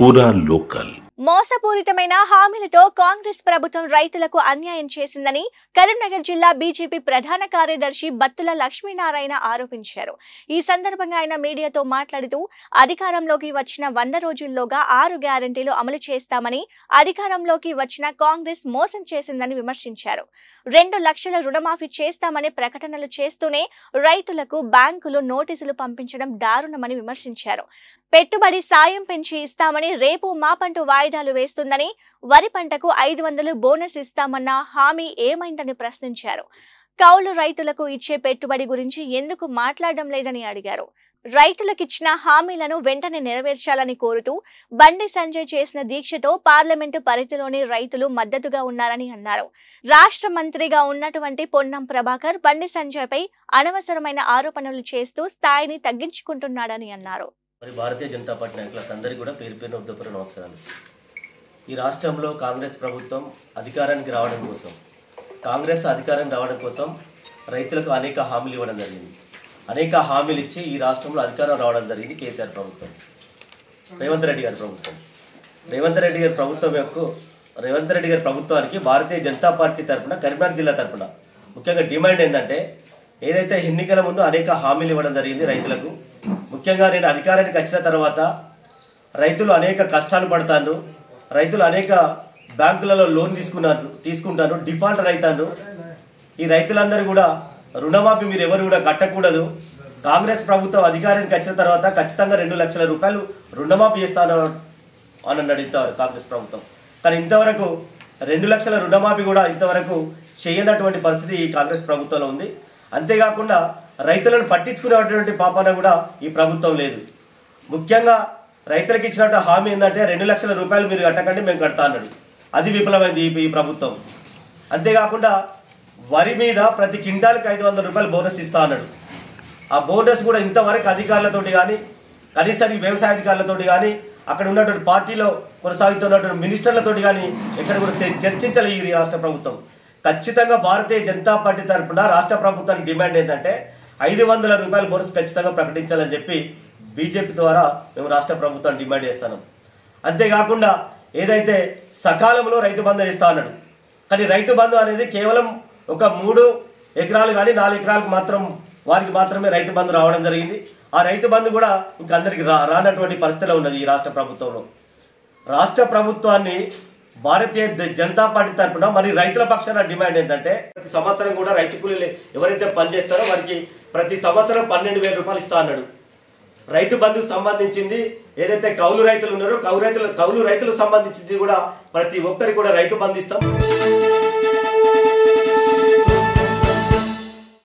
పూరా లోకల్. మోసపూరితమైన హామీలతో కాంగ్రెస్ ప్రభుత్వం రైతులకు అన్యాయం చేసిందని కరీంనగర్ జిల్లా బీజేపీ ప్రధాన కార్యదర్శి బత్తుల లక్ష్మీనారాయణ ఆరోపించారు. ఈ సందర్భంగా ఆయన మీడియాతో మాట్లాడుతూ అధికారంలోకి వచ్చిన 100 రోజుల్లోగా 6 గ్యారెంటీలు అమలు చేస్తామని అధికారంలోకి వచ్చిన కాంగ్రెస్ మోసం చేసిందని విమర్శించారు. 2 లక్షల రుణమాఫీ చేస్తామని ప్రకటనలు చేస్తూనే రైతులకు బ్యాంకులు నోటీసులు పంపించడం దారుణమని విమర్శించారు. పెట్టుబడి సాయం పెంచి ఇస్తామని రేపు మాపంటూ వాయిదాలు వేస్తుందని, వరి పంటకు 500 బోనస్ ఇస్తామన్న హామీ ఏమైందని ప్రశ్నించారు. కౌలు రైతులకు ఇచ్చే పెట్టుబడి గురించి ఎందుకు మాట్లాడడం లేదని అడిగారు. రైతులకిచ్చిన హామీలను వెంటనే నెరవేర్చాలని కోరుతూ బండి సంజయ్ చేసిన దీక్షతో పార్లమెంటు పరిధిలోని రైతులు మద్దతుగా ఉన్నారని అన్నారు. రాష్ట్ర మంత్రిగా ఉన్నటువంటి పొన్నం ప్రభాకర్ బండి సంజయ్ పై అనవసరమైన ఆరోపణలు చేస్తూ స్థాయిని తగ్గించుకుంటున్నాడని అన్నారు. మరి భారతీయ జనతా పార్టీ నాయకులకు అందరికీ కూడా పేరు పేరున ఉద్దపూర్వక నమస్కారాలు. ఈ రాష్ట్రంలో కాంగ్రెస్ ప్రభుత్వం అధికారానికి రావడం కోసం రైతులకు అనేక హామీలు ఇవ్వడం జరిగింది. అనేక హామీలు ఇచ్చి ఈ రాష్ట్రంలో అధికారం రావడం జరిగింది కేసీఆర్ ప్రభుత్వం, రేవంత్ రెడ్డి గారి ప్రభుత్వానికి భారతీయ జనతా పార్టీ తరఫున కరీంనగర్ జిల్లా తరఫున ముఖ్యంగా డిమాండ్ ఏంటంటే, ఏదైతే ఎన్నికల ముందు అనేక హామీలు ఇవ్వడం జరిగింది రైతులకు. ముఖ్యంగా నేను అధికారానికి వచ్చిన తర్వాత రైతులు అనేక కష్టాలు పడతాను, రైతులు అనేక బ్యాంకులలో లోన్ తీసుకుంటాను, డిఫాల్టర్ అవుతాను. ఈ రైతులందరూ కూడా రుణమాఫీ మీరు ఎవరు కూడా కట్టకూడదు. కాంగ్రెస్ ప్రభుత్వం అధికారానికి వచ్చిన తర్వాత ఖచ్చితంగా 2 లక్షల రూపాయలు రుణమాఫీ చేస్తాను అని అడుగుతారు కాంగ్రెస్ ప్రభుత్వం. కానీ ఇంతవరకు 2 లక్షల రుణమాఫీ కూడా ఇంతవరకు చేయనటువంటి పరిస్థితి ఈ కాంగ్రెస్ ప్రభుత్వంలో ఉంది. అంతేకాకుండా రైతులను పట్టించుకునేటువంటి పాపన కూడా ఈ ప్రభుత్వం లేదు. ముఖ్యంగా రైతులకు ఇచ్చినట్టు హామీ ఏంటంటే 2 లక్షల రూపాయలు మీరు కట్టకండి, మేము కడతా అన్నాడు. అది విఫలమైంది ఈ ప్రభుత్వం. అంతేకాకుండా వరి మీద ప్రతి క్వింటాల్కి 500 రూపాయలు బోనస్ ఇస్తా అన్నాడు. ఆ బోనస్ కూడా ఇంతవరకు అధికారులతోటి కానీ, కనీసం ఈ వ్యవసాయ అధికారులతోటి కానీ, అక్కడ ఉన్నటువంటి పార్టీలో కొనసాగుతున్నటువంటి మినిస్టర్లతోటి కానీ ఎక్కడ కూడా చర్చించాలి ఈ రాష్ట్ర ప్రభుత్వం. ఖచ్చితంగా భారతీయ జనతా పార్టీ తరఫున రాష్ట్ర ప్రభుత్వానికి డిమాండ్ ఏంటంటే 500 రూపాయల బోనస్ ఖచ్చితంగా ప్రకటించాలని చెప్పి బీజేపీ ద్వారా మేము రాష్ట్ర ప్రభుత్వాన్ని డిమాండ్ చేస్తున్నాం. అంతేకాకుండా ఏదైతే సకాలంలో రైతు బంధు ఇస్తా అన్నాడు, కానీ రైతు బంధు అనేది కేవలం ఒక 3 ఎకరాలు కానీ 4 ఎకరాలకు వారికి మాత్రమే రైతు బంధు రావడం జరిగింది. ఆ రైతు బంధు కూడా ఇంకా అందరికి రానటువంటి పరిస్థితిలో ఉన్నది ఈ రాష్ట్ర ప్రభుత్వంలో. రాష్ట్ర ప్రభుత్వాన్ని భారతీయ జనతా పార్టీ తరఫున మరి రైతుల పక్షాన డిమాండ్ ఏంటంటే, ప్రతి సంవత్సరం కూడా రైతు కూలీలు ఎవరైతే పనిచేస్తారో వారికి ప్రతి సంవత్సరం 12,000 రూపాయలు ఇస్తా అన్నాడు. రైతు బంధుకు సంబంధించింది ఏదైతే కౌలు రైతులు ఉన్నారో కౌలు రైతులకు సంబంధించింది కూడా ప్రతి ఒక్కరికి కూడా రైతు బంధు ఇస్తాం.